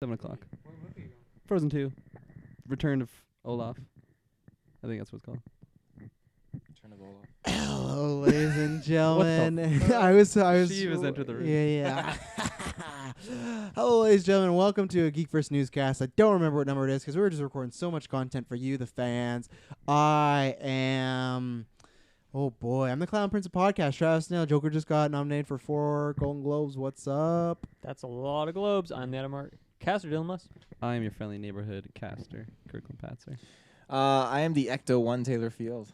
7 o'clock. Frozen 2. Return of Olaf. I think that's what it's called. Return of Olaf. Hello, ladies and gentlemen. fuck? I was. She was entered the room. Yeah. Hello, ladies and gentlemen. Welcome to a Geek First newscast. I don't remember what number it is because we were just recording so much content for you, the fans. I am. Oh boy, I'm the Clown Prince of Podcast. Travis Snell. Joker just got nominated for 4 Golden Globes. What's up? That's a lot of globes. I'm the Adam Caster Dylan Musk. I am your friendly neighborhood caster, Kirklin Patzer. I am the Ecto 1 Taylor Field.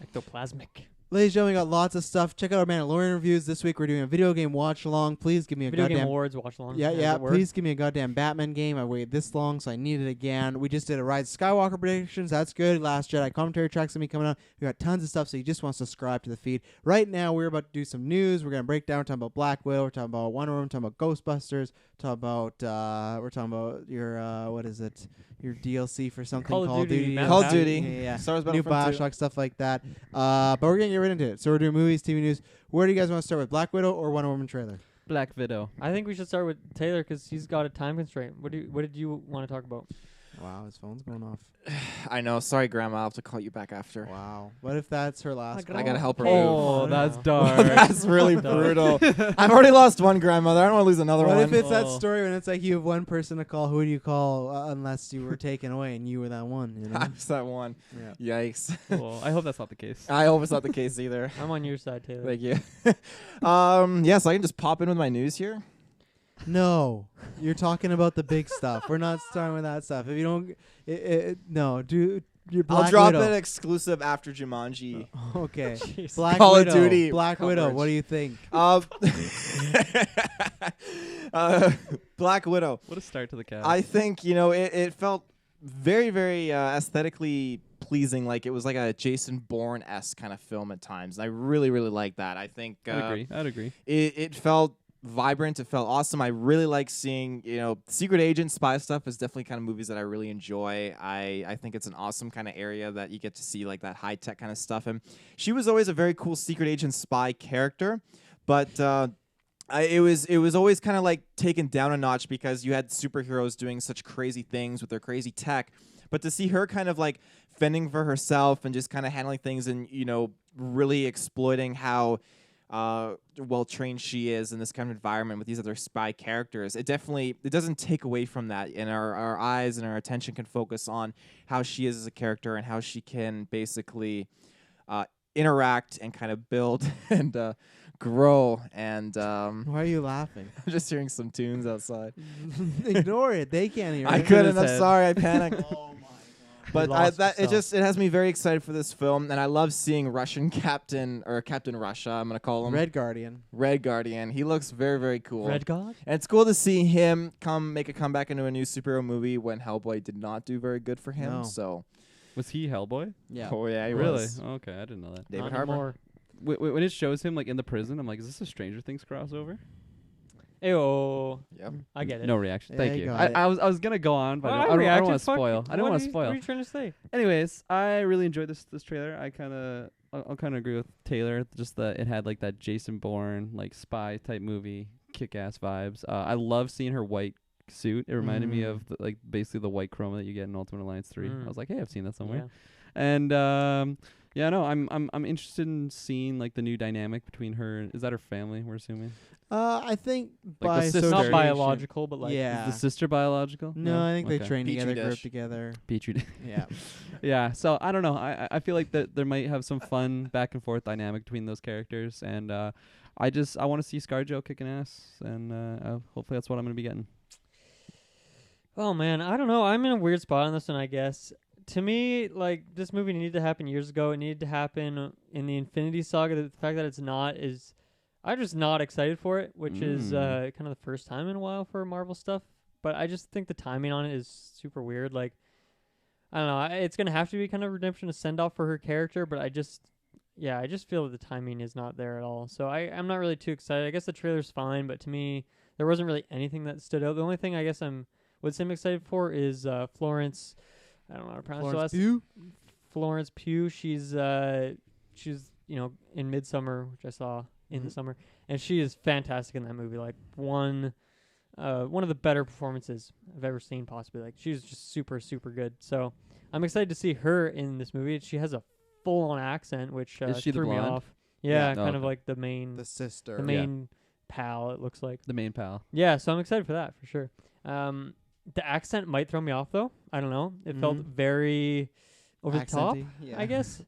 Ectoplasmic. Ladies and gentlemen, we got lots of stuff. Check out our Mandalorian reviews. This week we're doing a video game watch along. Please give me a Video goddamn Game Awards watch along. Yeah. Please give me a goddamn Batman game. I waited this long, so I need it again. We just did a Rise of Skywalker predictions. That's good. Last Jedi commentary track's gonna be coming out. We got tons of stuff, so you just want to subscribe to the feed. Right now, we're about to do some news. We're gonna break down. We're talking about Black Widow. We're talking about Wonder Woman. We're talking about Ghostbusters. We're talking about your what is it? Your DLC for something Call of Duty. Call of Duty. Yeah. Star Wars New Battlefront 2. Bioshock, stuff like that. But we're gonna get right into it. So we're doing movies, TV news. Where do you guys want to start with? Black Widow or Wonder Woman trailer? Black Widow. I think we should start with Taylor because he's got a time constraint. What did you want to talk about? Wow, his phone's going off. I know. Sorry, Grandma. I'll have to call you back after. Wow. What if that's her last call? I gotta help her Oh, move. that's no. dark. That's really brutal. I've already lost one grandmother. I don't want to lose another What one. if it's that Oh. story when it's like you have one person to call? Who do you call unless you were taken away and you were that one? You know? I'm just that one. Yeah. Yikes. Well, I hope that's not the case. I hope it's not the case either. I'm on your side, Taylor. Thank you. Yeah, so I can just pop in with my news here. No, you're talking about the big stuff. We're not starting with that stuff. If you don't, no, do your Black I'll drop Widow. an exclusive after Jumanji. Okay, Jeez. Black Call of Widow. Duty Black Widow. coverage. What do you think? Black Widow. What a start to the cast. I think, it felt very, very aesthetically pleasing. Like it was like a Jason Bourne-esque kind of film at times. And I really, really like that. I think I'd agree. it felt vibrant. It felt awesome. I really like seeing, secret agent spy stuff is definitely kind of movies that I really enjoy. I think it's an awesome kind of area that you get to see like that high tech kind of stuff. And she was always a very cool secret agent spy character, but it was always kind of like taken down a notch because you had superheroes doing such crazy things with their crazy tech. But to see her kind of like fending for herself and just kind of handling things and, really exploiting how well trained she is in this kind of environment with these other spy characters, it doesn't take away from that, and our eyes and our attention can focus on how she is as a character and how she can basically interact and kind of build and grow. And Why are you laughing? I'm just hearing some tunes outside. Ignore it. They can't hear. I it. couldn't. I'm head. sorry. I panicked. Oh my god. But lost it yourself. has me very excited for this film, and I love seeing Russian Captain Russia. I'm gonna call him Red Guardian. Red Guardian. He looks very, very cool. Red God? And it's cool to see him make a comeback into a new superhero movie when Hellboy did not do very good for him. No. So, Was he Hellboy? Yeah. oh yeah, he Really? was. Okay, I didn't know that. David Not Harbour. anymore. When it shows him like in the prison, I'm like, is this a Stranger Things crossover? Ayo. Yep. I get it. No reaction. Yeah, Thank you you. got it. I was gonna go on, but Well, I don't reacted. want to Fuck. spoil. I don't want to What spoil. are you trying to say? Anyways, I really enjoyed this trailer. I'll kind of agree with Taylor. Just that it had like that Jason Bourne like spy type movie, kick-ass vibes. I love seeing her white suit. It reminded me of basically the white chroma that you get in Ultimate Alliance 3. I was like, hey, I've seen that somewhere. Yeah. And I'm interested in seeing like the new dynamic between her. Is that her family? We're assuming. I think Like by the sister. Not association- biological, but like Yeah. Is the sister biological? No, I think they Okay. train Petri together, grew up dish. together. Petri. Yeah. Yeah, so I don't know. I feel like that there might have some fun back and forth dynamic between those characters, and I want to see ScarJo kicking ass, and hopefully that's what I'm gonna be getting. Oh man, I don't know. I'm in a weird spot on this one, I guess. To me, like this movie needed to happen years ago. It needed to happen in the Infinity Saga. The fact that it's not is, I'm just not excited for it, which is kind of the first time in a while for Marvel stuff. But I just think the timing on it is super weird. Like, I don't know. It's gonna have to be kind of redemption, a send off for her character. But I just feel that the timing is not there at all. So I'm not really too excited. I guess the trailer's fine, but to me, there wasn't really anything that stood out. The only thing I guess I'm excited for is Florence. I don't know how to pronounce Florence her Pugh? Florence Pugh. She's in Midsummer, which I saw in the summer, and she is fantastic in that movie. Like won one of the better performances I've ever seen, possibly. Like, she was just super, super good. So I'm excited to see her in this movie. She has a full-on accent, which Is she the threw me blonde? off. Yeah, Yeah. kind Oh, of okay. like the main, The sister. the main pal. It looks like. The main pal. Yeah, so I'm excited for that for sure. The accent might throw me off though. I don't know. It felt Mhm. very over the top. Accenty, yeah. I guess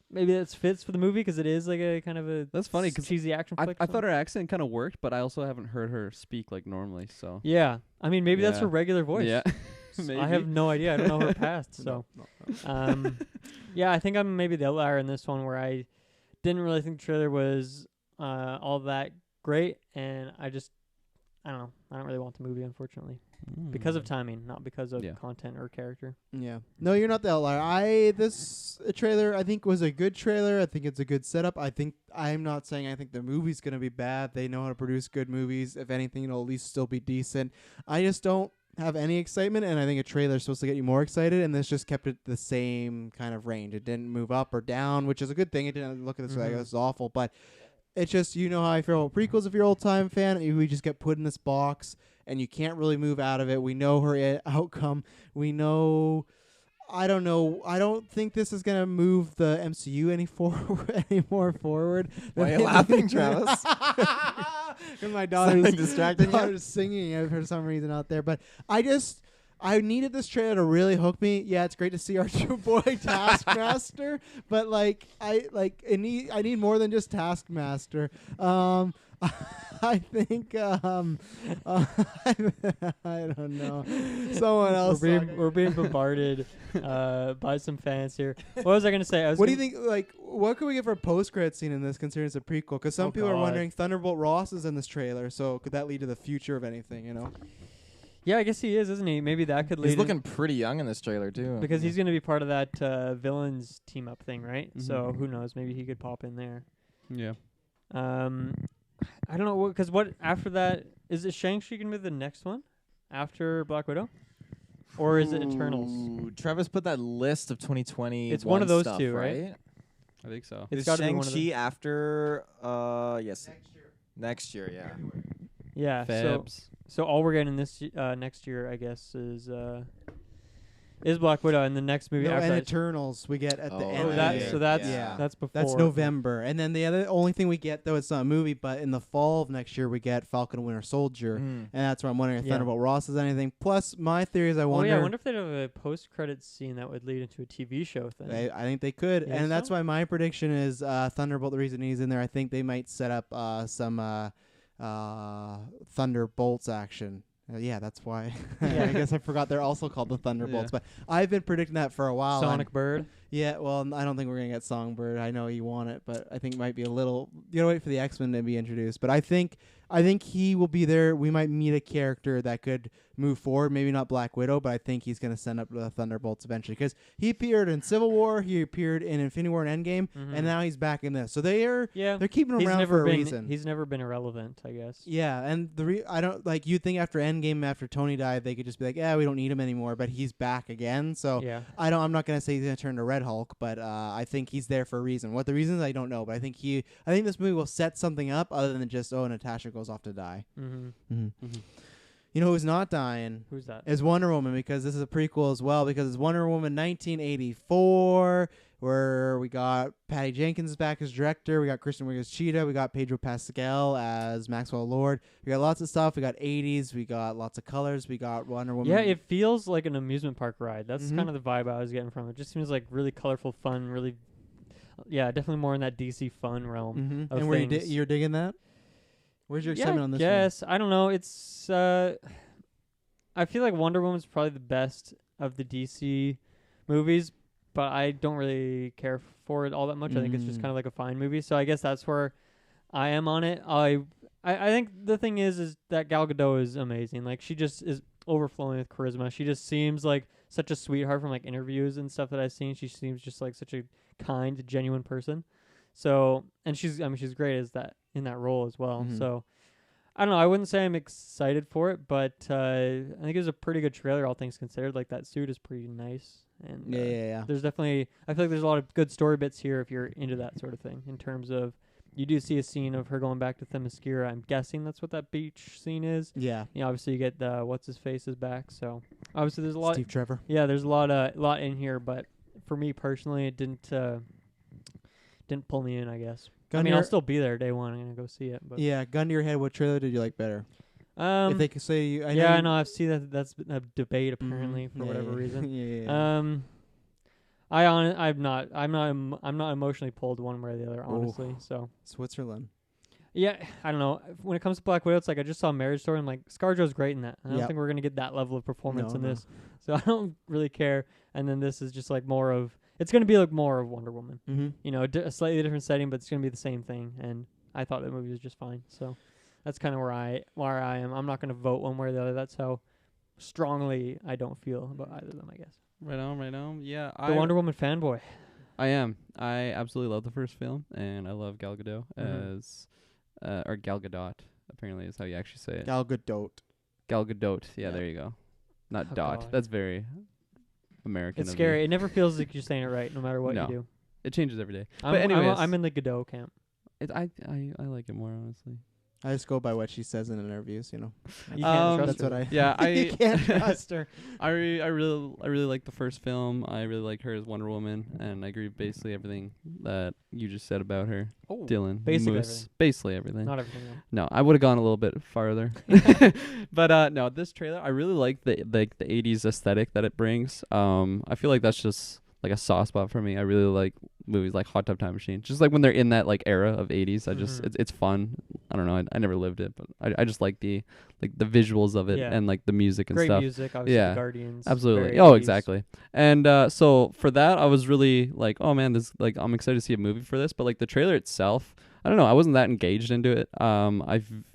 maybe that fits for the movie because it is like a kind of a That's funny 'cause cheesy action flick. I thought her accent kind of worked, but I also haven't heard her speak like normally. So Yeah, I mean maybe that's Yeah. her regular voice. yeah, I have no idea. I don't know her past. So No. yeah, I think I'm maybe the outlier in this one where I didn't really think the trailer was all that great, and I don't know. I don't really want the movie, unfortunately, because of timing, not because of Yeah. content or character. Yeah. No, you're not the outlier. This trailer I think was a good trailer. I think it's a good setup. I'm not saying I think the movie's going to be bad. They know how to produce good movies. If anything, it'll at least still be decent. I just don't have any excitement, and I think a trailer's supposed to get you more excited, and this just kept it the same kind of range. It didn't move up or down, which is a good thing. It didn't look at this like Mhm. this is awful, but it's just, you know how I feel about prequels if you're an old-time fan. We just get put in this box, and you can't really move out of it. We know her outcome. We know... I don't know. I don't think this is going to move the MCU any more forward. Why are you laughing, Travis? Because my Something distracting you? daughter's singing for some reason out there. But I needed this trailer to really hook me. Yeah, it's great to see our true boy Taskmaster, but I need more than just Taskmaster. I think I don't know. Someone else. We're being bombarded by some fans here. What was I gonna say? What do you think? Like, what could we get for a post-credit scene in this, considering it's a prequel? Because some Oh, people are God. wondering Thunderbolt Ross is in this trailer, so could that lead to the future of anything? You know? Yeah, I guess he is, isn't he? Maybe that could lead. He's looking pretty young in this trailer too. because he's gonna be part of that villains team up thing, right? Mhm. So who knows? Maybe he could pop in there. yeah. I don't know because what after that is it Shang-Chi gonna be the next one after Black Widow, or is it Eternals? Ooh, Travis put that list of 2020. It's one of those stuff, two, right? I think so. It's Is gotta be one of Shang-Chi after yes. Next year, yeah. Yeah. Febs. So all we're getting this next year, I guess, is Black Widow, and the next movie No, after and that. Eternals we get at the Oh, end. Oh, of that, the year. so that's Yeah. that's before. That's November, and then the only thing we get, though it's not a movie, but in the fall of next year we get Falcon and Winter Soldier, and that's where I'm wondering if Yeah. Thunderbolt Ross is anything. Plus, my theory is I Oh wonder. yeah, I wonder if they'd have a post-credit scene that would lead into a TV show thing. I think they could, You think and that's so? why my prediction is Thunderbolt. The reason he's in there, I think they might set up some Thunderbolts action. Yeah, that's why. Yeah. I guess I forgot they're also called the Thunderbolts, but I've been predicting that for a while. Sonic Bird. Yeah, well, I don't think we're gonna get Songbird. I know you want it, but I think it might be a little. You gotta wait for the X-Men to be introduced. But I think he will be there. We might meet a character that could move forward. Maybe not Black Widow, but I think he's gonna send up the Thunderbolts eventually because he appeared in Civil War, he appeared in Infinity War and Endgame, and now he's back in this. So they're keeping him he's around never for a been, reason. He's never been irrelevant, I guess. Yeah, and I don't like you think after Endgame, after Tony died, they could just be like, yeah, we don't need him anymore. But he's back again, so Yeah. I'm not gonna say he's gonna turn to Red Hulk, but I think he's there for a reason. What the reason is, I don't know, but I think this movie will set something up other than just Natasha goes off to die. Mm-hmm. You know who's not dying? Who's that? Is Wonder Woman, because this is a prequel as well, because it's Wonder Woman 1984, where we got Patty Jenkins back as director, we got Kristen Wiig as Cheetah, we got Pedro Pascal as Maxwell Lord, we got lots of stuff, we got 80s, we got lots of colors, we got Wonder Woman. Yeah, it feels like an amusement park ride. That's Mhm. kind of the vibe I was getting from it. It just seems like really colorful, fun, really. Yeah, definitely more in that DC fun realm. Of And were things. you're digging that? Where's your excitement on this Yes, I don't know. It's I feel like Wonder Woman's probably the best of the DC movies, but I don't really care for it all that much. I think it's just Mm. kind of like a fine movie. So I guess that's where I am on it. I think the thing is that Gal Gadot is amazing. Like she just is overflowing with charisma. She just seems like such a sweetheart from like interviews and stuff that I've seen. She seems just like such a kind, genuine person. So, and she's great as that in that role as well. Mhm. So, I don't know. I wouldn't say I'm excited for it, but I think it was a pretty good trailer, all things considered. Like that suit is pretty nice, and Yeah. there's definitely I feel like there's a lot of good story bits here if you're into that sort of thing in terms of You do see a scene of her going back to Themyscira. I'm guessing that's what that beach scene is. Yeah. You know, obviously you get the what's his face's back. So obviously there's a lot. Steve Trevor. Yeah, there's a lot in here, but for me personally, it didn't pull me in. I guess. Gun I mean, to I'll your- still be there day one. I'm gonna go see it. But Yeah, gun to your head. What trailer did you like better? If they could say, you, I know I've seen that's been a debate apparently for whatever reason. Yeah. I'm not emotionally pulled one way or the other, honestly. So Switzerland. yeah, I don't know. When it comes to Black Widow, it's like I just saw Marriage Story. I'm like, ScarJo's great in that. I don't Yep. think we're gonna get that level of performance No, in no. this, so I don't really care. And then this is just like more of it's gonna be like more of Wonder Woman. Mm-hmm. You know, a slightly different setting, but it's gonna be the same thing. And I thought the movie was just fine. So that's kind of where I am. I'm not gonna vote one way or the other. That's how strongly I don't feel about either of them, I guess. Right on. Yeah, The Wonder Woman fanboy. I am. I absolutely love the first film, and I love Gal Gadot as, or Gal Gadot, apparently is how you actually say it. Gal Gadot. Gal Gadot. Yeah, Yeah. there you go. Not Oh, dot. God. That's very American. It's of scary. me. It never feels like you're saying it right, no matter what No. you do. It changes every day. I'm, But anyways, I'm in the Godot camp. I like it more honestly. I just go by what she says in interviews, you know. You can't trust That's her. what I. Yeah, you can't trust her. I really like the first film. I really like her as Wonder Woman, and I agree with basically everything that you just said about her, Oh, Dylan. basically Moose. everything. Basically everything. not everything. Though. No, I would have gone a little bit farther. But no, this trailer, I really like the 80s aesthetic that it brings. I feel like that's just like a soft spot for me. I really like movies like Hot Tub Time Machine. Just like when they're in that like era of 80s, I just it's fun. I don't know. I never lived it, but I just like the visuals of it Yeah. and like the music and Great stuff. music, obviously. Yeah. The Guardians. Absolutely. very Oh, 80s. exactly. And so for that, I was really like, oh man, this like I'm excited to see a movie for this. But like the trailer itself, I don't know, I wasn't that engaged into it.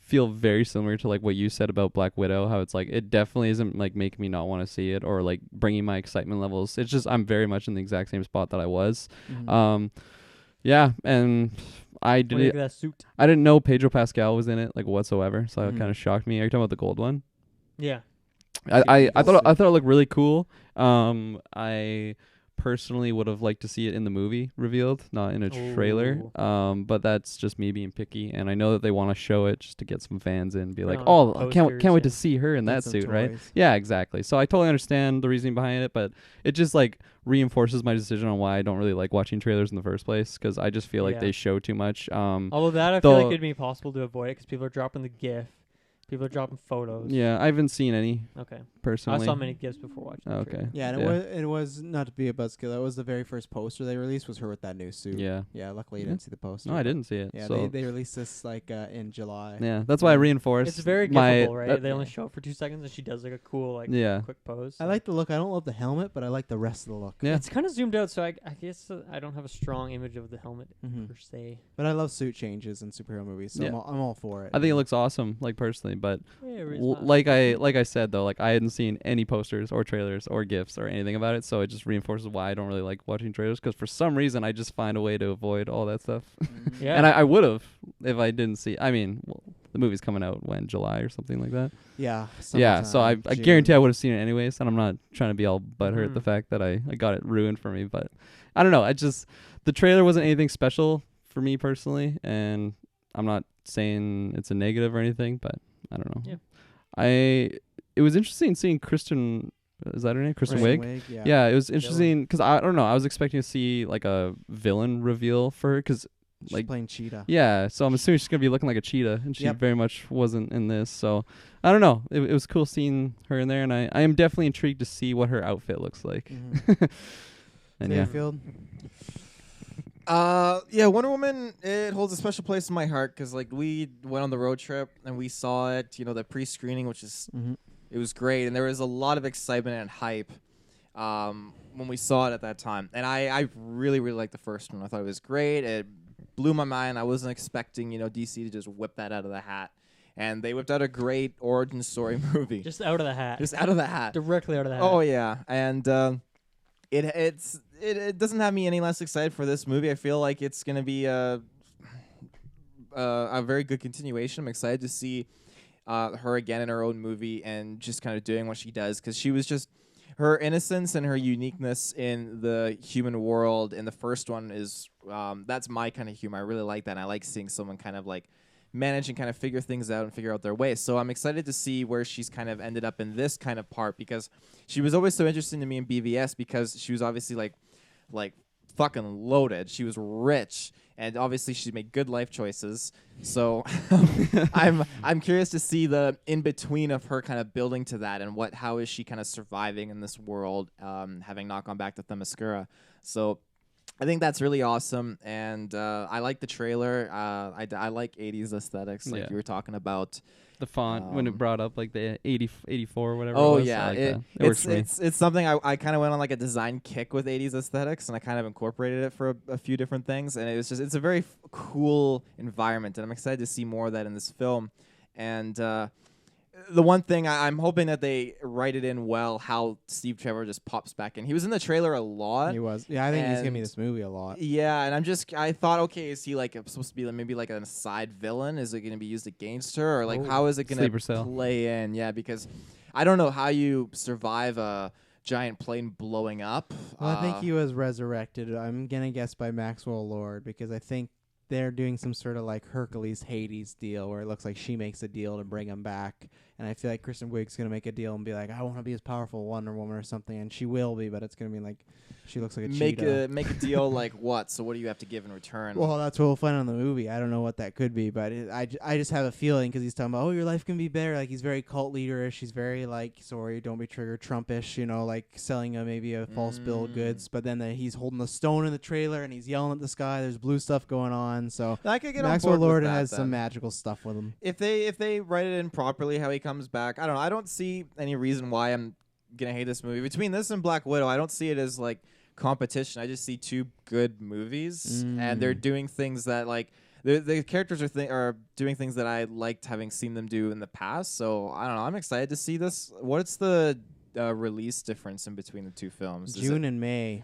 Feel very similar to like what you said about Black Widow, how it's like it definitely isn't like making me not want to see it or like bringing my excitement levels. It's just I'm very much in the exact same spot that I was. Yeah, and I What do you think did. of that suit? I didn't know Pedro Pascal was in it like whatsoever, so it Mhm. kind of shocked me. Are you talking about the gold one? Yeah. I Yes. thought it looked really cool. I personally would have liked to see it in the movie revealed, not in a trailer. But that's just me being picky, and I know that they want to show it just to get some fans in, and be Put like, on oh, can't posters wait to and- see her in that Some suit, right? toys. Yeah, exactly. So I totally understand the reasoning behind it, but it just like reinforces my decision on why I don't really like watching trailers in the first place, because I just feel like Yeah. they show too much. Although that I feel like though- it'd be possible to avoid it because people are dropping the GIF. People are dropping photos. Yeah, I haven't seen any Okay. personally. I saw many GIFs before watching. the Okay. trailer. Yeah, and it was not to be a buzzkill. That was the very first poster they released was her with that new suit. Yeah. Yeah, luckily you Yeah. didn't see the poster. No, I didn't see it. Yeah, so they released this like in July. yeah, that's why I reinforced. It's very my, giftable, right? that- They only show it for 2 seconds, and she does like a cool, like, yeah. quick pose. I like the look. I don't love the helmet, but I like the rest of the look. Yeah. It's kind of zoomed out, so I guess I don't have a strong image of the helmet Mhm. per se. But I love suit changes in superhero movies, so Yeah. I'm all for it. I think it looks awesome, like personally, but Yeah, like I said though, like I hadn't seen any posters or trailers or gifs or anything about it, so it just reinforces why I don't really like watching trailers, because for some reason I just find a way to avoid all that stuff. Yeah. And I would have if I didn't see. I mean, well, the movie's coming out when, July or something like that. Yeah. Yeah, so I summertime, guarantee I June. would have seen it anyways, and I'm not trying to be all butthurt Mhm. the fact that I got it ruined for me, but I don't know. The trailer wasn't anything special for me personally, and I'm not saying it's a negative or anything, but I don't know. Yeah. It was interesting seeing Kristen. Is that her name? Kristen Kristen Wiig. Yeah. Yeah, it was interesting because I don't know. I was expecting to see like a villain reveal for her, because She's like- playing Cheetah. yeah, so I'm assuming she's gonna be looking like a cheetah, and she Yep. very much wasn't in this. So I don't know. It was cool seeing her in there, and I am definitely intrigued to see what her outfit looks like. Mhm. And yeah, Field. Yeah, Wonder Woman, it holds a special place in my heart because like we went on the road trip and we saw it, you know, the pre-screening, which is Mm-hmm. it was great, and there was a lot of excitement and hype when we saw it at that time. And I really liked the first one. I thought it was great. It blew my mind. I wasn't expecting, you know, DC to just whip that out of the hat, and they whipped out a great origin story movie, Just out of the hat. just out of the hat. Directly out of the hat. Oh yeah, and it doesn't have me any less excited for this movie. I feel like it's gonna be a very good continuation. I'm excited to see her again in her own movie and just kind of doing what she does, because she was just her innocence and her uniqueness in the human world in the first one is that's my kind of humor. I really like that. And I like seeing someone kind of like manage and kind of figure things out and figure out their way. So I'm excited to see where she's kind of ended up in this kind of part, because she was always so interesting to me in BVS, because she was obviously like fucking loaded. She was rich, and obviously she made good life choices. So I'm curious to see the in between of her kind of building to that, and how is she kind of surviving in this world, having not gone back to Themyscira. So I think that's really awesome, and I like the trailer. I like 80s aesthetics, like you were talking about. The font, when it brought up like the 84 or whatever. Oh it was, yeah, I like that. It works for me. It's something I kind of went on like a design kick with 80s aesthetics, and I kind of incorporated it for a few different things, and it's a very cool environment, and I'm excited to see more of that in this film. And the one thing I'm hoping that they write it in well, how Steve Trevor just pops back in. He was in the trailer a lot. He was. Yeah, I think he's gonna be in this movie a lot. Yeah, and I thought, okay, is he like supposed to be like, maybe like a side villain? Is it going to be used against her, or like how is it going to play in? Yeah, because I don't know how you survive a giant plane blowing up. Well, I think he was resurrected. I'm gonna guess by Maxwell Lord, because I think they're doing some sort of like Hercules Hades deal where it looks like she makes a deal to bring him back. And I feel like Kristen Wiig's going to make a deal and be like, I want to be as powerful as Wonder Woman or something. And she will be, but it's going to be like, she looks like a cheetah. Make a deal like what? So what do you have to give in return? Well, that's what we'll find out in the movie. I don't know what that could be, but I just have a feeling, because he's talking about, oh, your life can be better. Like, he's very cult leader-ish. He's very like, sorry, don't be trigger Trumpish, you know, like selling maybe a false bill of goods. But then he's holding the stone in the trailer and he's yelling at the sky. There's blue stuff going on. So I could get Maxwell on board Lord with that, has then. some magical stuff with him. If they write it in properly, how he comes back, I don't know. I don't see any reason why I'm gonna hate this movie. Between this and Black Widow, I don't see it as like competition. I just see two good movies, and they're doing things that like the characters are doing things that I liked having seen them do in the past. So I don't know. I'm excited to see this. What's the release difference in between the two films? June and May.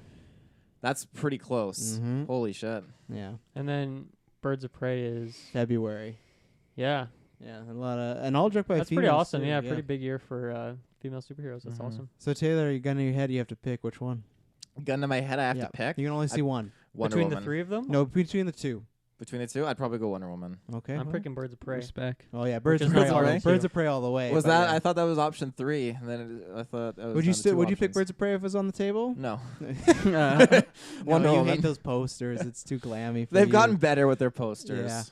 That's pretty close. Mm-hmm. Holy shit. Yeah. And then Birds of Prey is February. yeah. Yeah, a lot of and all directed by That's pretty females, awesome. too, Yeah, pretty big year for female superheroes. That's awesome. So Taylor, you gun to your head, you have to pick which one. Gun to my head, I have Yeah. to pick. You can only see one. Wonder Between Woman. the three of them? No, between the two. Between the two, I'd probably go Wonder Woman. Okay. I'm picking Birds of Prey. Respect. Oh yeah, Birds Which of is Prey. not All alright. the Birds of Prey all the way. Was but that? yeah. I thought that was option 3, and then I thought. That was Would you down to two would you pick options. Birds of Prey if it was on the table? No. No, Wonder you Woman. hate those posters. It's too glammy. For They've you. gotten better with their posters. Yeah.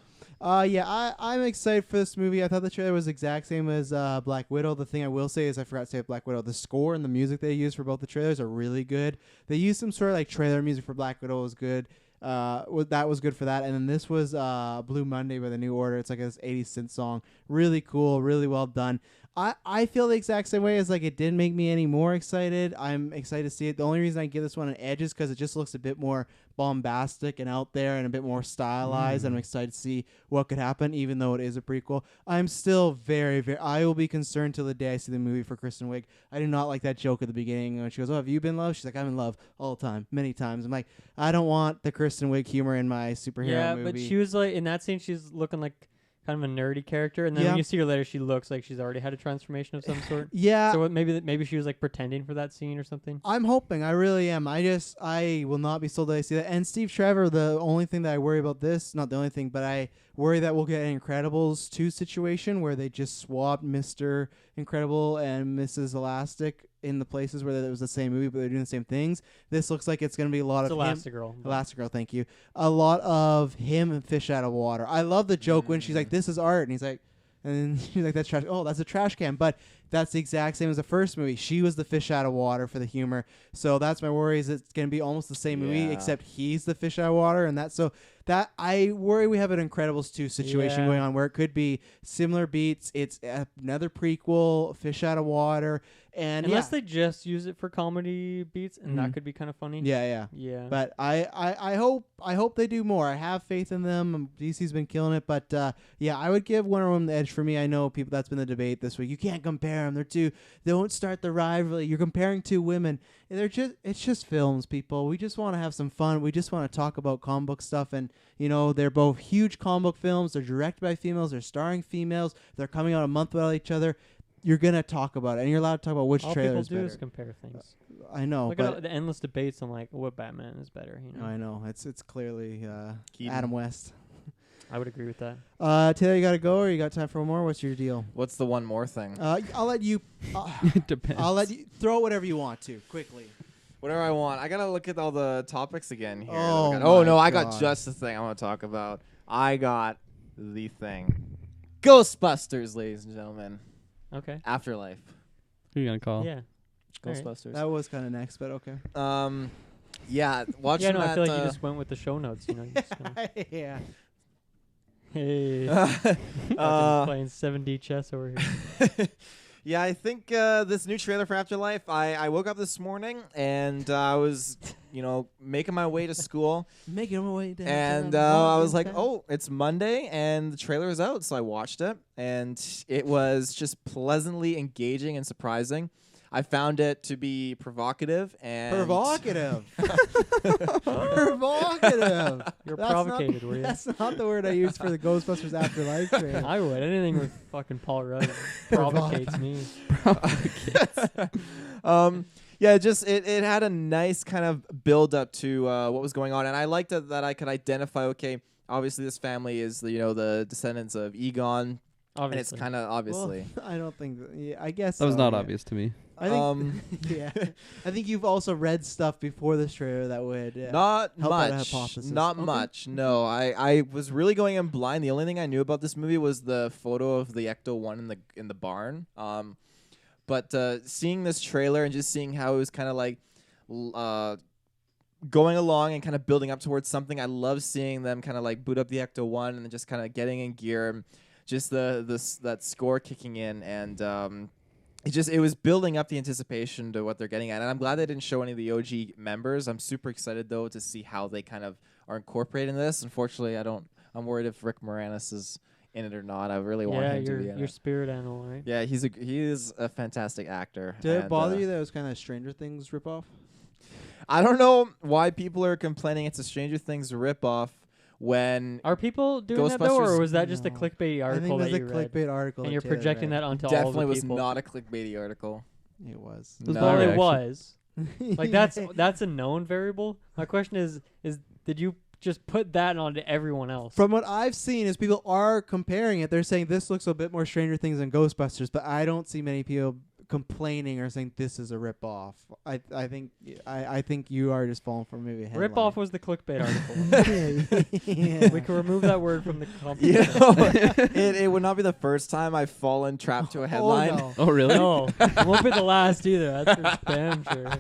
I'm excited for this movie. I thought the trailer was the exact same as Black Widow. The thing I will say is I forgot to say with Black Widow, the score and the music they used for both the trailers are really good. They used some sort of like trailer music for Black Widow was good. That was good for that. And then this was Blue Monday by The New Order. It's like this 80s synth song. Really cool, really well done. I feel the exact same way as like it didn't make me any more excited. I'm excited to see it. The only reason I give this one an edge is because it just looks a bit more bombastic and out there and a bit more stylized. I'm excited to see what could happen, even though it is a prequel. I'm still very, very. I will be concerned till the day I see the movie for Kristen Wiig. I do not like that joke at the beginning when she goes, "Oh, have you been in love?" She's like, "I'm in love all the time, many times." I'm like, I don't want the Kristen Wiig humor in my superhero movie. But she was like in that scene. She's looking like kind of a nerdy character, and then Yeah. when you see her later, she looks like she's already had a transformation of some sort. Yeah. So maybe she was like pretending for that scene or something. I'm hoping. I really am. I will not be sold that I see that. And Steve Trevor, the only thing that I worry about this, not the only thing, but I worry that we'll get an Incredibles 2 situation where they just swapped Mr. Incredible and Mrs. Elastic in the places where it was the same movie, but they're doing the same things. This looks like it's going to be a lot It's of him. Elastigirl. Elastigirl, thank you. A lot of him and fish out of water. I love the joke when she's like, "This is art," and he's like, and then she's like, "That's trash." Oh, that's a trash can. But that's the exact same as the first movie. She was the fish out of water for the humor. So that's my worry. Is it's going to be almost the same movie, Yeah. except he's the fish out of water, and that's so that I worry we have an Incredibles 2 situation Yeah. going on where it could be similar beats. It's another prequel, fish out of water, and Unless they just use it for comedy beats, and that could be kind of funny. yeah. Yeah. But I hope they do more. I have faith in them. DC's been killing it, but yeah, I would give Wonder Woman the edge for me. I know people. That's been the debate this week. You can't compare them. They don't start the rivalry. You're comparing two women. It's just films, people. We just want to have some fun. We just want to talk about comic book stuff, and they're both huge comic book films. They're directed by females. They're starring females. They're coming out a month without each other. you're gonna talk about it, and you're allowed to talk about which All trailer people is do better. is compare things. I know, Look at all but the endless debates on like what Batman is better. You know, I know it's clearly Keaton. Adam West. I would agree with that. Taylor, you gotta go, or you got time for one more? What's your deal? What's the one more thing? I'll let you. It depends. I'll let you throw whatever you want to quickly. Whatever I want. I gotta look at all the topics again here. Oh Oh my no, I got God. just the thing I want to talk about. I got the thing. Ghostbusters, ladies and gentlemen. Okay. Afterlife. Who you gonna call? Yeah. All right. Ghostbusters. That was kind of next, but okay. Yeah, watching Yeah, no, that. I feel like you just went with the show notes. You know, you just kinda, Yeah. hey, uh, playing 7D chess over here. yeah, I think this new trailer for Afterlife. I woke up this morning and I was, making my way to school, Making my way down. and I was like, oh, it's Monday, and the trailer is out, so I watched it, and it was just pleasantly engaging and surprising. I found it to be provocative and provocative. Provocative. You're That's provocated, not, were you? That's not the word I used for the Ghostbusters Afterlife trailer. I would. Anything with fucking Paul Rudd provocates me. Yeah, it had a nice kind of build up to what was going on, and I liked that I could identify. Okay, obviously this family is the descendants of Egon, Obviously. and it's kind of obviously. Well, I don't think. Yeah, I guess That was so, not yeah. obvious to me. I think. Yeah. I think you've also read stuff before this trailer that would. Not help out a much. hypothesis. Not Okay. much. No, I was really going in blind. The only thing I knew about this movie was the photo of the Ecto-1 in the barn. But seeing this trailer and just seeing how it was kind of like going along and kind of building up towards something, I love seeing them kind of like boot up the Ecto-1 and then just kind of getting in gear, and just that score kicking in, and it was building up the anticipation to what they're getting at. And I'm glad they didn't show any of the OG members. I'm super excited though to see how they kind of are incorporating this. Unfortunately, I'm worried if Rick Moranis is in it or not. I really want him to be in your it. spirit animal, right? Yeah, he is a fantastic actor. Did it and, bother you that it was kind of Stranger Things ripoff? I don't know why people are complaining it's a Stranger Things ripoff when Are people doing that though, or Ghostbusters- was that just a No. clickbait I article think that it you was a read? clickbait article. And that you're Taylor projecting read. that onto all definitely the was people. not a clickbaity article. It was. It was No. my Well, it reaction. was. Like that's a known variable. My question is did you just put that onto everyone else? From what I've seen, is people are comparing it. They're saying this looks a bit more Stranger Things than Ghostbusters, but I don't see many people complaining or saying this is a ripoff. I think you are just falling for maybe a headline. Ripoff was the clickbait article. Yeah. We can remove that word from the You competition. know, it would not be the first time I've fallen trapped to a headline. Oh, no. Oh really? No, it won't be the last either. That's for damn sure.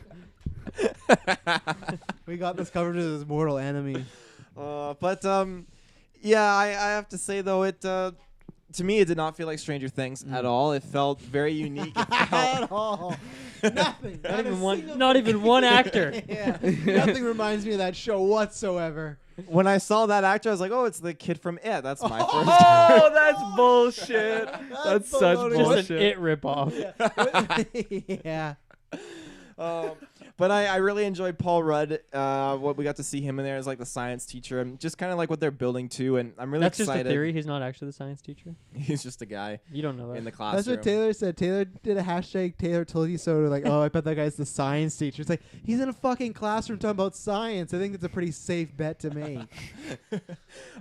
We got this covered as his mortal enemy. Yeah, I have to say though, it to me it did not feel like Stranger Things at all. It felt very unique. It felt- At all. Nothing. Not even one actor. Yeah. Nothing reminds me of that show whatsoever. when I saw that actor, I was like, oh, it's the kid from It. That's my first. Oh, that's bullshit. That's such baloney. Just bullshit. an it ripoff. Yeah. But I really enjoyed Paul Rudd. What we got to see him in there as like the science teacher, and just kind of like what they're building to. And I'm really That's excited. just a theory. He's not actually the science teacher. He's just a guy You don't know that. in the That's classroom. what Taylor said. Taylor did a hashtag Taylor told you so. Like, oh, I bet that guy's the science teacher. It's like, he's in a fucking classroom talking about science. I think it's a pretty safe bet to make.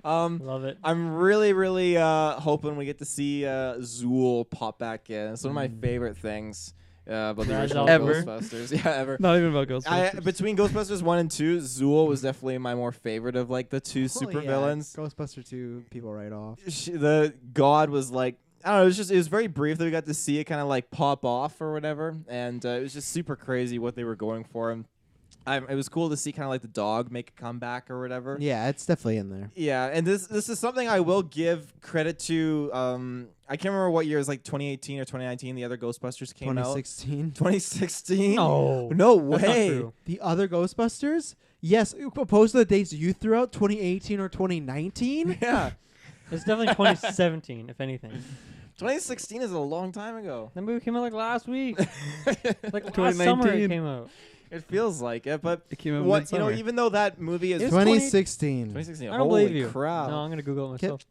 Love it. I'm really, really hoping we get to see Zool pop back in. It's one of my favorite things about the Ra's original al Ever. Ghostbusters. Yeah, ever. Not even about Ghostbusters. Between Ghostbusters 1 and 2, Zool was definitely my more favorite of like the two Oh, super yeah. villains. Ghostbuster 2, people write off. The god was like, I don't know, it was very brief that we got to see it kind of like pop off or whatever, and it was just super crazy what they were going for. And it was cool to see kind of like the dog make a comeback or whatever. Yeah, it's definitely in there. Yeah, and this is something I will give credit to. I can't remember what year. It was like 2018 or 2019. The other Ghostbusters came out. 2016. 2016. No. No That's not way. true. The other Ghostbusters? Yes. Opposed to the dates you threw out, 2018 or 2019? Yeah, It's definitely 2017, if anything. 2016 is a long time ago. That movie came out like last week. Like last summer it 2019. came out. It feels like it, but It came out what midsummer. even though that movie is It's 2016. 2016, I don't holy believe you. crap. No, I'm gonna Google it myself.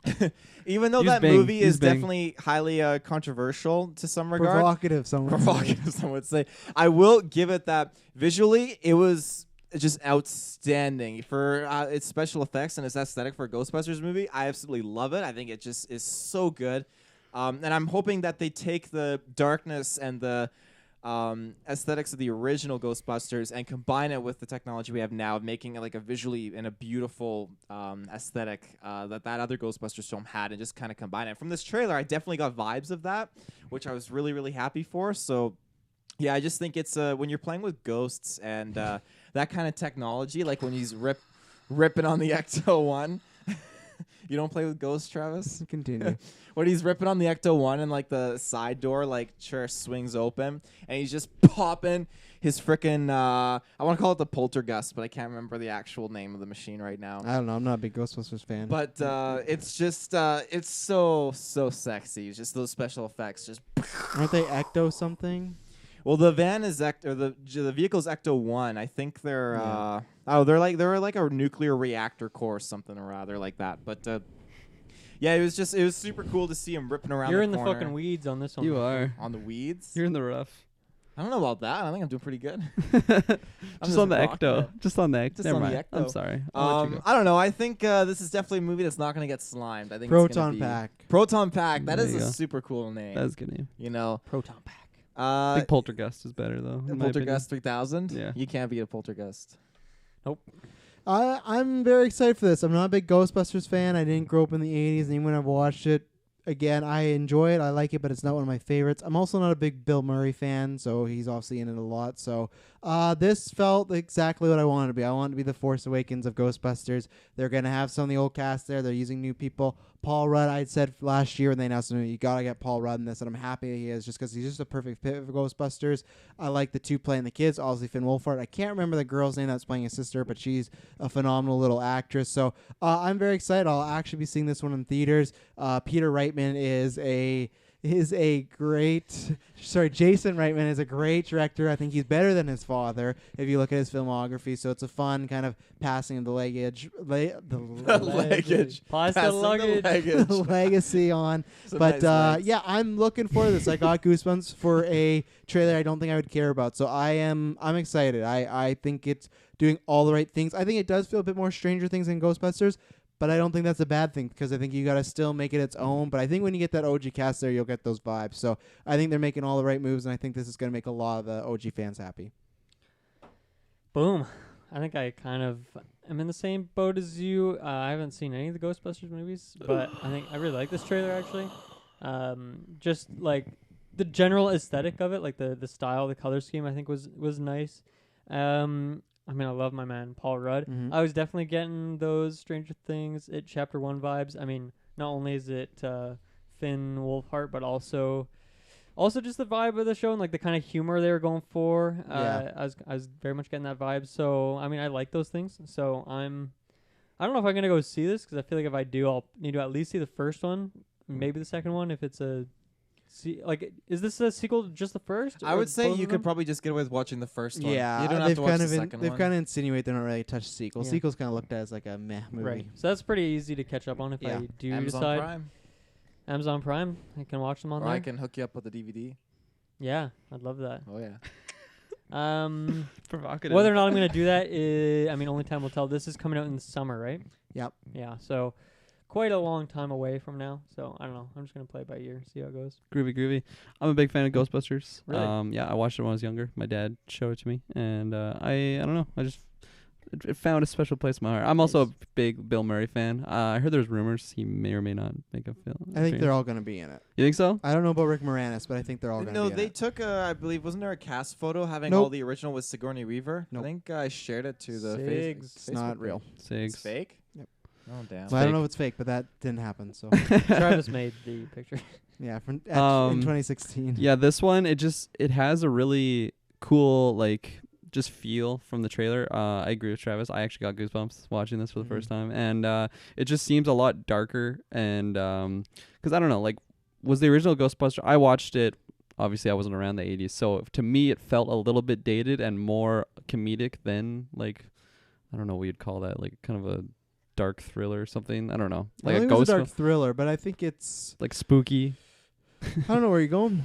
Even though Use that Bing. movie Use is Bing. definitely highly controversial to some regard, Provocative, someone would say. provocative, some would say, I will give it that visually it was just outstanding for its special effects and its aesthetic for a Ghostbusters movie. I absolutely love it. I think it just is so good, and I'm hoping that they take the darkness and the aesthetics of the original Ghostbusters and combine it with the technology we have now, making it like a visually and a beautiful aesthetic that other Ghostbusters film had, and just kind of combine it. From this trailer, I definitely got vibes of that, which I was really, really happy for. So, yeah, I just think it's when you're playing with ghosts and that kind of technology, like when he's ripping on the Ecto-1. You don't play with ghosts, Travis? Continue. When he's ripping on the Ecto-1 and like the side door swings open and he's just popping his frickin' I want to call it the poltergust, but I can't remember the actual name of the machine right now. I don't know. I'm not a big Ghostbusters fan. But it's just it's so sexy. It's just those special effects just Aren't they Ecto something? Well, the van is the vehicle's Ecto-1. I think they're Yeah. they're like a nuclear reactor core or something or other like that. But yeah, it was super cool to see him ripping around. You're the in the corner. fucking weeds on this one. You are. On the weeds. You're in the rough. I don't know about that. I think I'm doing pretty good. Just on the rocking Ecto. it. Just on the Ecto. Just Never on the mind. Ecto. I'm sorry. I'll let you go. I don't know. I think this is definitely a movie that's not going to get slimed. I think it's Proton gonna be Pack. Proton Pack. That There is you a go. super cool name. That's a good name. You know, Proton Pack. I think Poltergust is better though. in my opinion. Poltergust 3000. Yeah. You can't beat a Poltergust. I'm very excited for this. I'm not a big Ghostbusters fan. I didn't grow up in the 80s, and even when I've watched it, again, I enjoy it. I like it, but it's not one of my favorites. I'm also not a big Bill Murray fan, so he's obviously in it a lot. So this felt exactly what I wanted to be. I wanted to be the Force Awakens of Ghostbusters. They're going to have some of the old cast there. They're using new people. Paul Rudd, I had said last year when they announced him, you got to get Paul Rudd in this, and I'm happy he is just because he's just a perfect fit for Ghostbusters. I like the two playing the kids, obviously Finn Wolfhard. I can't remember the girl's name that's playing his sister, but she's a phenomenal little actress. So I'm very excited. I'll actually be seeing this one in theaters. Peter Reitman is a great Jason Reitman is a great director. I think he's better than his father if you look at his filmography. So it's a fun kind of passing of the legacy Pass the Passing luggage. legacy on. Some But nice legs. yeah, I'm looking for this. I got goosebumps for a trailer I don't think I would care about. So I'm excited. I think it's doing all the right things. I think it does feel a bit more Stranger Things than Ghostbusters, but I don't think that's a bad thing because I think you got to still make it its own. But I think when you get that OG cast there, you'll get those vibes. So I think they're making all the right moves, and I think this is going to make a lot of the OG fans happy. Boom. I think I kind of am in the same boat as you. I haven't seen any of the Ghostbusters movies, but I think I really like this trailer actually. Just like the general aesthetic of it, like the style, the color scheme, I think was nice. I mean, I love my man Paul Rudd. Mhm. I was definitely getting those Stranger Things, It Chapter 1 vibes. I mean, not only is it Finn Wolfhard, but also just the vibe of the show and like the kind of humor they were going for. Yeah. I was very much getting that vibe. So I mean, I like those things. So I don't know if I'm gonna go see this because I feel like if I do, I'll need to at least see the first one, maybe the second one if it's a. Is this a sequel to just the first? I or would say both you of could them? probably just get away with watching the first one. Yeah, You don't have they've to watch kind the of second they've one. kind of insinuate they don't really touch sequels. Yeah. Sequels kind of looked at as like a meh movie. Right. So that's pretty easy to catch up on if Yeah. I do Amazon decide. Prime. Amazon Prime. I can watch them on Or there. I can hook you up with a DVD. Yeah, I'd love that. Oh, yeah. Provocative. Whether or not I'm gonna do that, I mean, only time will tell. This is coming out in the summer, right? Yep. Yeah. So quite a long time away from now. So I don't know. I'm just gonna play it by ear, see how it goes. Groovy. I'm a big fan of Ghostbusters. Really? Yeah, I watched it when I was younger. My dad showed it to me, and I don't know. It found a special place in my heart. I'm also a Nice. big Bill Murray fan. I heard there's rumors he may or may not make a film. I think they're all going to be in it. You think so? I don't know about Rick Moranis, but I think they're all going to No, be in they it. took I believe, wasn't there a cast photo having Nope. all the original with Sigourney Weaver? Nope. I think I shared it to the Sigs. It's not real. It's Sigs. fake? Yep. Oh, damn. Well, I don't fake. know if it's fake, but that didn't happen. So Travis made the picture. yeah, in Um, 2016. Yeah, this one it has a really cool just feel from the trailer. I agree with Travis. I actually got goosebumps watching this for the first time, and it just seems a lot darker. And because I don't know, was the original Ghostbuster? I watched it. Obviously, I wasn't around the 80s, so to me, it felt a little bit dated and more comedic than like I don't know what you'd call that, like kind of a dark thriller or something. I don't know, I like don't a think it was ghost a dark film, thriller, but I think it's. like spooky. I don't know where you're going.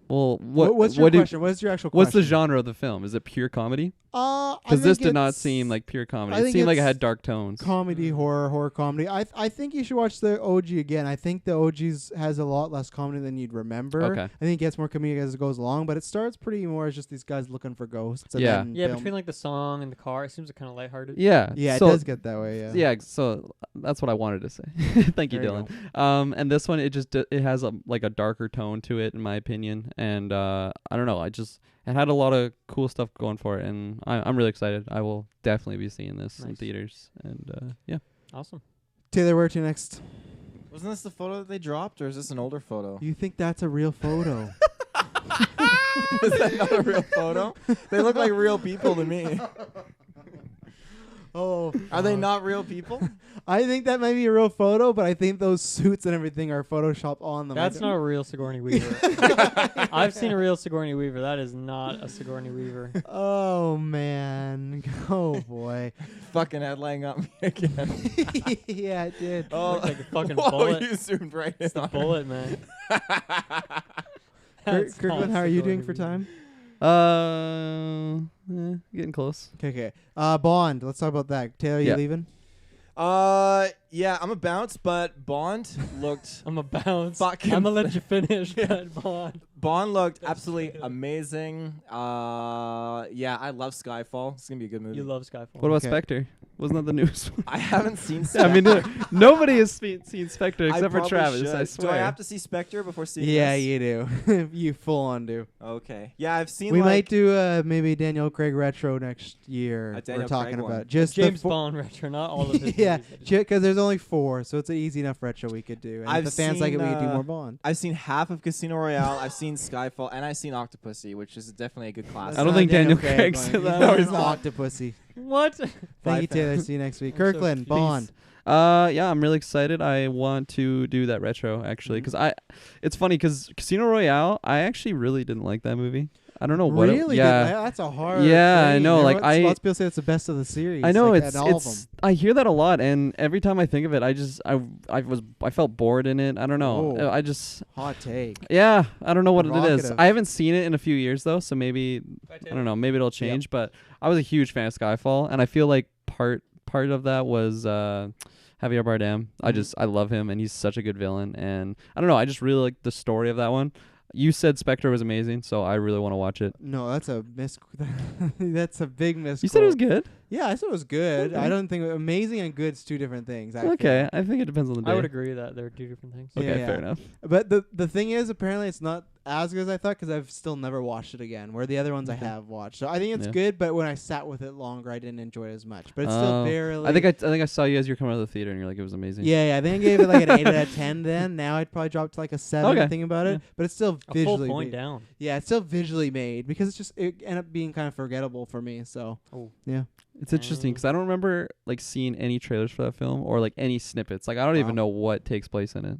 Well, What's your question? What's your actual what's question? the genre of the film? Is it pure comedy? I Because this think did not it's seem like pure comedy. I It think seemed like it it's had dark tones. comedy, horror comedy. I think you should watch the OG again. I think the OG's has a lot less comedy than you'd remember. Okay. I think it gets more comedic as it goes along, but it starts pretty more as just these guys looking for ghosts. And Yeah. then Yeah, film. between like the song and the car, it seems kind of lighthearted. Yeah. Yeah, so, it does get that way. Yeah. Yeah. So that's what I wanted to say. Thank you, There you Dylan. And this one, it just it has like a darker tone to it, in my opinion. And I don't know. It had a lot of cool stuff going for it, and I'm really excited. I will definitely be seeing this in Nice. theaters. And yeah. Awesome. Taylor, where to next? Wasn't this the photo that they dropped, or is this an older photo? You think that's a real photo? Is that not a real photo? They look like real people to me. Oh, Are they not real people? I think that might be a real photo, but I think those suits and everything are photoshopped on them. That's not a real Sigourney Weaver. I've seen a real Sigourney Weaver. That is not a Sigourney Weaver. Oh man! Oh boy! Fucking headlining up me again. Yeah, it did. Oh, Looked like a fucking whoa, bullet. you zoomed right in It's the on it. bullet, man. That's Kirkland, not how are you doing Sigourney for Weaver. time? Getting close. Okay. Bond. Let's talk about that. Taylor, you Yeah. leaving? Yeah, I'm a bounce, but Bond looked I'm a bounce. Fucking I'm gonna let you finish, but Bond. Bond looked absolutely amazing. Yeah, I love Skyfall. It's gonna be a good movie. You love Skyfall. What about Okay. Spectre? Wasn't that the newest one? I haven't seen. I mean, nobody has seen Spectre I except for probably Travis. should. I Do swear. I have to see Spectre before seeing Yeah, this? you do. You full on do. Okay. Yeah, I've seen. We like, might do maybe Daniel Craig retro next year. A Daniel We're talking Craig about one. just James the Bond retro, not all of his Yeah, movies. because there's only 4, so it's an easy enough retro we could do. And I've if the fans like it, we seen, could do more Bond. I've seen half of Casino Royale. I've seen Skyfall, and I've seen Octopussy, which is definitely a good classic. I don't think Daniel Craig's in that No, one. he's not. Octopussy. What? Thank you, Taylor. See you next week. I'm so Kirkland, confused. Bond. Yeah, I'm really excited. I want to do that retro actually, because it's funny because Casino Royale, I actually really didn't like that movie. I don't know what. Really? Yeah, That's a hard. Yeah, I claim. know, like, Lots of people say it's the best of the series. I know like, it's out of 'em. it's. I hear that a lot, and every time I think of it, I felt bored in it. I don't know. Oh. I just Hot take. yeah, I don't know what it is. Provocative. I haven't seen it in a few years though, so maybe I don't know. Maybe it'll change. But I was a huge fan of Skyfall, and I feel like part of that was Javier Bardem. I love him, and he's such a good villain. And I don't know. I just really like the story of that one. You said Spectre was amazing, so I really want to watch it. No, that's a miss. That's a big miss. You said it was good. Yeah, I said it was good. Okay. I don't think amazing and good's two different things. I Okay, I think it depends on the day. I would agree that they're two different things. Okay, Yeah. fair enough. But the thing is, apparently, it's not as good as I thought because I've still never watched it again. Where the other ones Okay. I have watched, so I think it's Yeah. good. But when I sat with it longer, I didn't enjoy it as much. But it's still Oh. very. I think I saw you as you were coming out of the theater, and you're like, it was amazing. Yeah, I think I gave it like an 8 out of 10 then. Now I'd probably drop to like a 7 Okay. thinking about it. Yeah. But it's still A full visually point made. down. Yeah, it's still visually made because it ended up being kind of forgettable for me. So, Oh. yeah. It's interesting because I don't remember like seeing any trailers for that film or like any snippets. Like I don't even know what takes place in it.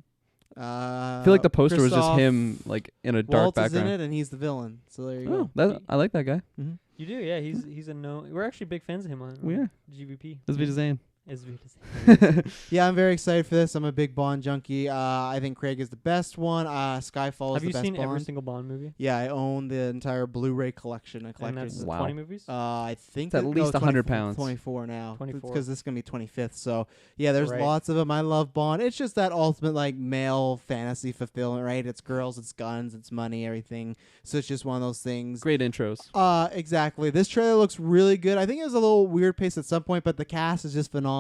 I feel like the poster was just him like in a dark Walt is background. in it, and he's the villain. So there you Oh, go. I like that guy. Mm-hmm. You do, yeah. He's a no. We're actually big fans of him on We are. GVP. Let's be saying. As we just- Yeah, I'm very excited for this. I'm a big Bond junkie. I think Craig is the best one. Skyfall Have is the you best seen Bond. every single Bond movie? Yeah, I own the entire Blu-ray collection. I And collected. that's Wow. 20 movies. I think It's at that- least no, 100 24 pounds. 24 now. 24. Because this is gonna be 25th. So yeah, there's Right. lots of them. I love Bond. It's just that ultimate like male fantasy fulfillment, right? It's girls, it's guns, it's money, everything. So it's just one of those things. Great intros. Exactly. This trailer looks really good. I think it was a little weird pace at some point, but the cast is just phenomenal.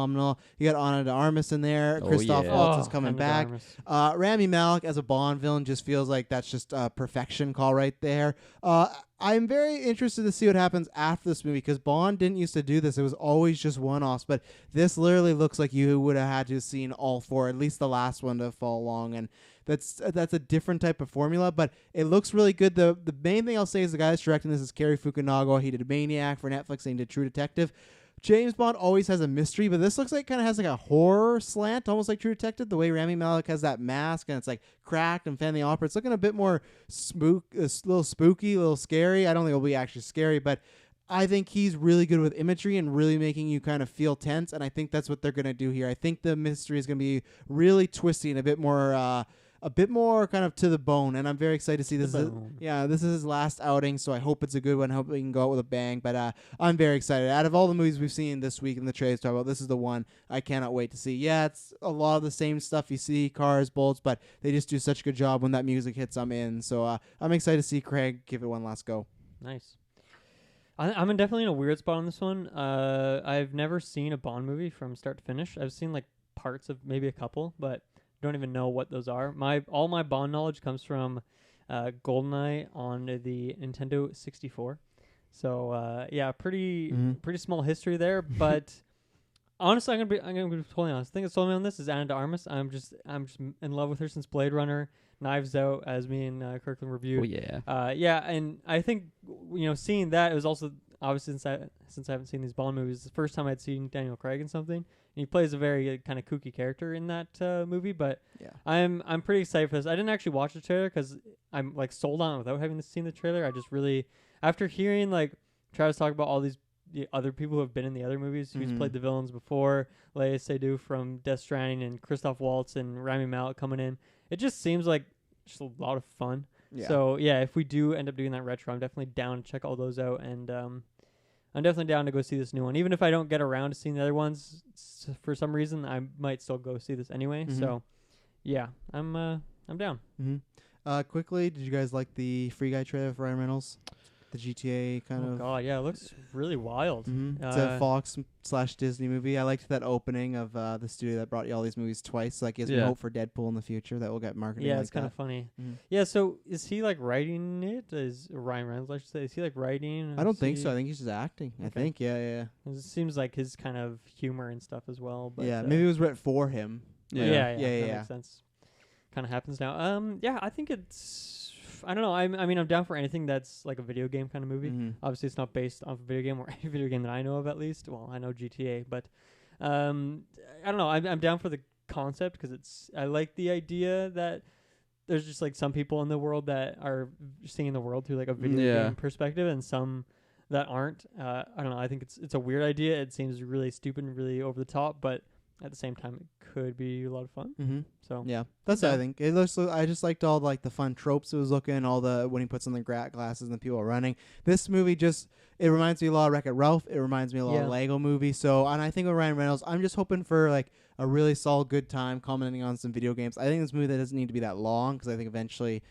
You got Ana de Armas in there. Oh, Christoph yeah. Waltz is Oh, coming Ana de back. Armas. Rami Malek as a Bond villain just feels like that's just a perfection call right there. I'm very interested to see what happens after this movie because Bond didn't used to do this. It was always just one-offs, but this literally looks like you would have had to have seen all 4, at least the last one to follow along, and that's a different type of formula, but it looks really good. The main thing I'll say is the guy that's directing this is Cary Fukunaga. He did Maniac for Netflix and he did True Detective. James Bond always has a mystery, but this looks like kind of has like a horror slant, almost like True Detective. The way Rami Malek has that mask and it's like cracked and Fan the Opera. It's looking a bit more a little spooky, a little scary. I don't think it'll be actually scary, but I think he's really good with imagery and really making you kind of feel tense, and I think that's what they're going to do here. I think the mystery is going to be really twisty and a bit more kind of to the bone, and I'm very excited to see this. This is his last outing, so I hope it's a good one. I hope we can go out with a bang, but I'm very excited. Out of all the movies we've seen this week in the trailers talk about, this is the one I cannot wait to see. Yeah, it's a lot of the same stuff you see, cars, bolts, but they just do such a good job when that music hits, I'm in. So I'm excited to see Craig give it one last go. Nice. I'm definitely in a weird spot on this one. I've never seen a Bond movie from start to finish. I've seen like parts of maybe a couple, but don't even know what those are. All my Bond knowledge comes from GoldenEye on the Nintendo 64. So pretty small history there. But honestly, I'm gonna be totally honest. The thing that sold me on this is Ana de Armas. I'm just in love with her since Blade Runner, Knives Out, as me and Kirklin reviewed. Oh yeah. And I think seeing that, it was also obviously since I haven't seen these Bond movies, the first time I'd seen Daniel Craig in something, and he plays a very kind of kooky character in that movie. But Yeah. I'm pretty excited for this. I didn't actually watch the trailer because I'm like sold on it without having seen the trailer. I just really, after hearing like Travis talk about all the other people who have been in the other movies, who's played the villains before, Léa Seydoux from Death Stranding and Christoph Waltz and Rami Malek coming in, it just seems like just a lot of fun. Yeah. So if we do end up doing that retro, I'm definitely down to check all those out, and I'm definitely down to go see this new one. Even if I don't get around to seeing the other ones for some reason, I might still go see this anyway. So I'm down. Quickly, did you guys like the Free Guy trailer for Ryan Reynolds? The GTA kind of. Oh god, yeah, it looks really wild. It's a Fox/Disney movie. I liked that opening of the studio that brought you all these movies twice. So that gives me hope for Deadpool in the future that will get marketing. Yeah, like it's kind of funny. Mm-hmm. Yeah, so is he like writing it? Is Ryan Reynolds, I should say, is he like writing? I don't think so. I think he's just acting. Okay. I think, yeah. It seems like his kind of humor and stuff as well. But Maybe it was written for him. Yeah. That makes sense. Kind of happens now. I think it's. I don't know. I'm down for anything that's like a video game kind of movie. Obviously, it's not based off a video game or any video game that I know of, at least. Well, I know GTA, but I don't know. I'm down for the concept because I like the idea that there's just like some people in the world that are seeing the world through like a video game perspective, and some that aren't. I don't know. I think it's a weird idea. It seems really stupid and really over the top, but at the same time, it could be a lot of fun. So yeah, that's what I think. It looks. I just liked all like the fun tropes it was looking. All the when he puts on the glasses and the people are running. This movie it reminds me a lot of Wreck-It Ralph. It reminds me a lot of Lego Movie. So and I think with Ryan Reynolds, I'm just hoping for like a really solid good time, commenting on some video games. I think this movie that doesn't need to be that long because I think eventually.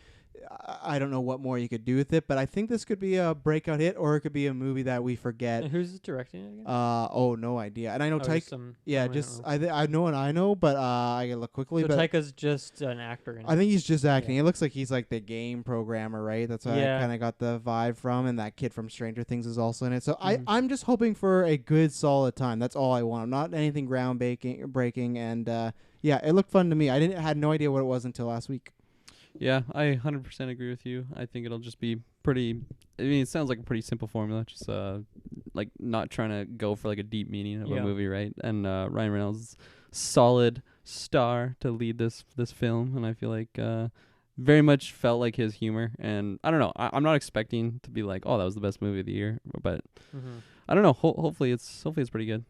I don't know what more you could do with it, but I think this could be a breakout hit, or it could be a movie that we forget. And who's directing it again? No idea. And I know Taika. I know, but I gotta look quickly. So but Taika's just an actor. I think he's just acting. It looks like he's like the game programmer, right? That's what I kind of got the vibe from. And that kid from Stranger Things is also in it. So I'm just hoping for a good, solid time. That's all I want. Not anything groundbreaking. And it looked fun to me. I had no idea what it was until last week. Yeah, I 100% agree with you. I think it'll just be pretty. I mean, it sounds like a pretty simple formula. Just like not trying to go for like a deep meaning of a movie, right? And Ryan Reynolds, solid star to lead this film, and I feel like very much felt like his humor. And I don't know. I'm not expecting to be like, oh, that was the best movie of the year, but I don't know. Hopefully it's pretty good.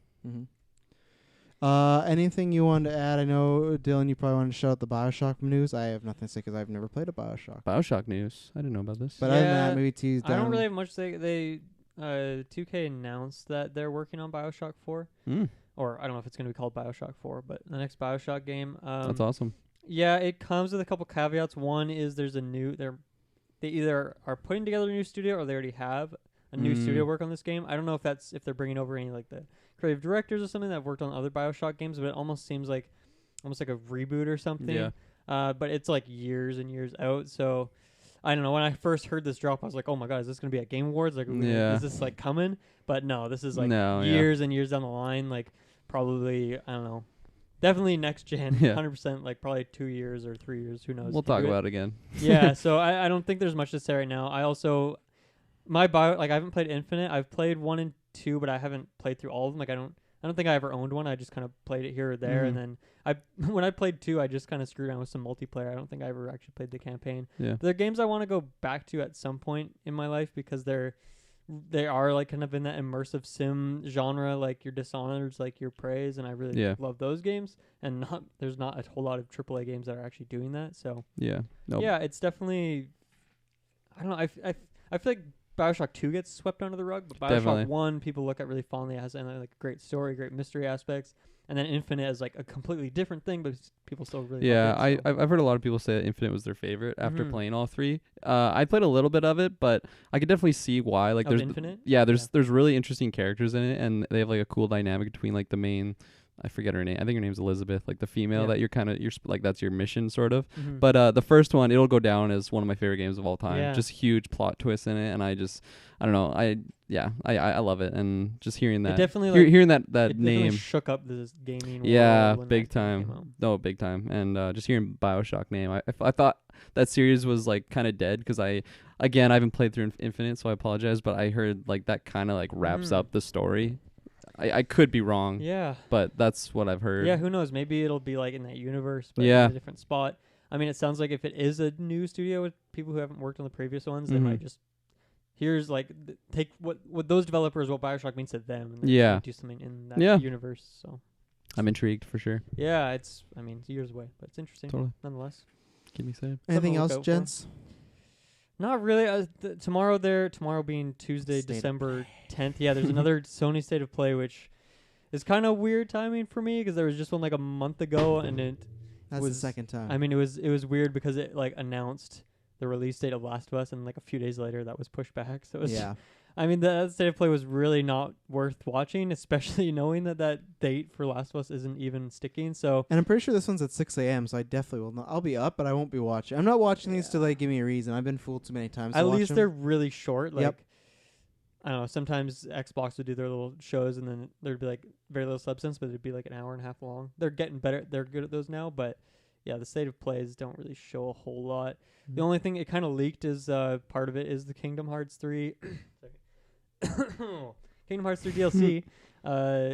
Anything you wanted to add? I know, Dylan, you probably wanted to shout out the Bioshock news. I have nothing to say because I've never played a Bioshock. Bioshock news. I didn't know about this. But other than that, maybe tease down. I don't really have much to say. They 2K announced that they're working on Bioshock 4. Or I don't know if it's going to be called Bioshock 4, but the next Bioshock game. That's awesome. Yeah, it comes with a couple caveats. One is they either are putting together a new studio or they already have a new studio work on this game. I don't know if they're bringing over any like the creative directors or something that have worked on other Bioshock games, but it almost seems like a reboot or something. Yeah. But it's like years and years out. So I don't know. When I first heard this drop, I was like, oh my God, is this going to be at Game Awards? Like, is this like coming? But no, this is like years and years down the line. Like probably, I don't know. Definitely next gen, 100%, like probably 2 years or 3 years. Who knows? We'll talk about it again. Yeah. So I don't think there's much to say right now. I also, I haven't played Infinite. I've played 1 and 2, but I haven't played through all of them. Like I don't think I ever owned one. I just kind of played it here or there, and then when I played 2, I just kind of screwed around with some multiplayer. I don't think I ever actually played the campaign. Yeah. But they're games I want to go back to at some point in my life because they're they are like kind of in that immersive sim genre, like your Dishonored's, like your Preys, and I really love those games. And there's not a whole lot of AAA games that are actually doing that. So Yeah. Nope. yeah, it's definitely. I don't know. I feel like Bioshock 2 gets swept under the rug, but Bioshock Definitely. 1 people look at really fondly as and like a great story, great mystery aspects, and then Infinite is like a completely different thing, but people still really Yeah, love it. So. I've heard a lot of people say that Infinite was their favorite after Mhm. playing all three. I played a little bit of it, but I could definitely see why. Like, Of there's Infinite? there's really interesting characters in it, and they have like a cool dynamic between like the main. I forget her name. I think her name's Elizabeth, like the female that you're like that's your mission sort of. Mhm. But the first one, it'll go down as one of my favorite games of all time. Yeah. Just huge plot twists in it, and I don't know. I love it, and just hearing that, It definitely hearing that it definitely name, shook up this gaming yeah, world when big that game came time. out. No, big time. And just hearing Bioshock name, I thought that series was like kind of dead because I haven't played through Infinite, so I apologize. But I heard like that kind of like wraps Mhm. up the story. I could be wrong, Yeah. but that's what I've heard. Yeah, who knows? Maybe it'll be like in that universe, but Yeah. in a different spot. I mean, it sounds like if it is a new studio with people who haven't worked on the previous ones, they might Mhm. just here's like take what those developers, what Bioshock means to them, and then Yeah. do something in that Yeah. universe. So I'm intrigued for sure. yeah, it's years away, but it's interesting Totally. nonetheless. Keep me safe. Anything to look else, out for. gents? Not really. Tomorrow being Tuesday, State of December 10th. Yeah, there's another Sony State of Play, which is kind of weird timing for me because there was just one like a month ago, and it. That's was the second time. I mean, it was weird because it like announced the release date of Last of Us, and like a few days later that was pushed back. So it was. yeah. I mean, that State of Play was really not worth watching, especially knowing that date for Last of Us isn't even sticking. So And I'm pretty sure this one's at 6 a.m., so I definitely will not. I'll be up, but I won't be watching. I'm not watching these to like give me a reason. I've been fooled too many times. at to watch least them. they're really short. Like Yep. I don't know. Sometimes Xbox would do their little shows, and then there'd be like very little substance, but it'd be like an hour and a half long. They're getting better. They're good at those now, but yeah, the State of Plays don't really show a whole lot. Mhm. The only thing it kind of leaked is part of it is the Kingdom Hearts 3. Kingdom Hearts 3 DLC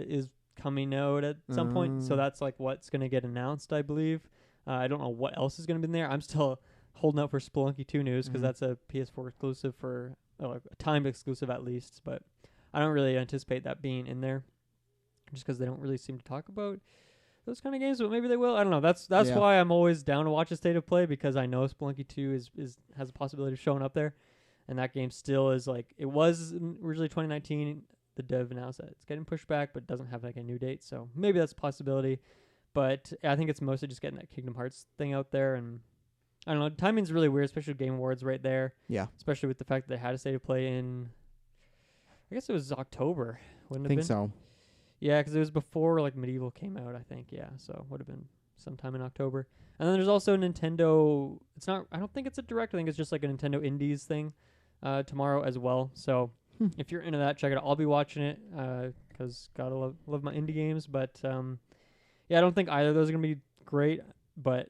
is coming out at some point, so that's like what's gonna get announced, I believe. I don't know what else is gonna be in there. I'm still holding out for Spelunky 2 news because Mhm. that's a PS4 exclusive for a timed exclusive at least, but I don't really anticipate that being in there just because they don't really seem to talk about those kind of games, but maybe they will. I don't know. That's Yeah. why I'm always down to watch a State of Play because I know Spelunky 2 has a possibility of showing up there, and that game still is like it was originally 2019. The dev announced that it's getting pushed back, but doesn't have like a new date, so maybe that's a possibility. But I think it's mostly just getting that Kingdom Hearts thing out there, and I don't know. Timing's really weird, especially with Game Awards right there. Yeah. Especially with the fact that they had a State of Play in, I guess it was October, wouldn't I it think been? so. Yeah, because it was before like Medieval came out, I think. Yeah, so would have been sometime in October. And then there's also Nintendo. It's not. I don't think it's a direct. I think it's just like a Nintendo Indies thing tomorrow as well. So if you're into that, check it out. I'll be watching it because gotta love my indie games. But yeah, I don't think either of those are gonna be great. But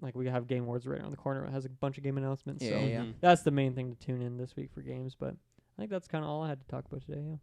like we have Game Awards right around the corner. It has a bunch of game announcements. Yeah, so yeah. that's the main thing to tune in this week for games. But I think that's kind of all I had to talk about today. Yeah.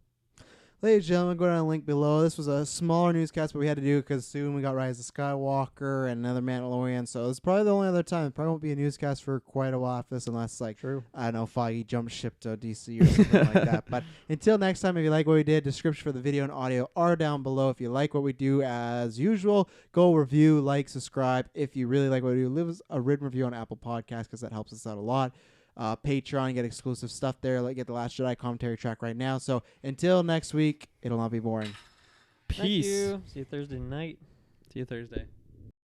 Ladies and gentlemen, go down the link below. This was a smaller newscast, but we had to do it because soon we got Rise of Skywalker and another Mandalorian. So it's probably the only other time. It probably won't be a newscast for quite a while after this, unless like True. I don't know, Foggy jumped ship to DC or something like that. But until next time, if you like what we did, description for the video and audio are down below. If you like what we do, as usual, go review, like, subscribe. If you really like what we do, leave us a written review on Apple Podcasts because that helps us out a lot. Patreon, get exclusive stuff there. Like, get the Last Jedi commentary track right now. So until next week, it'll not be boring. Thank Peace. you. See you Thursday night. See you Thursday.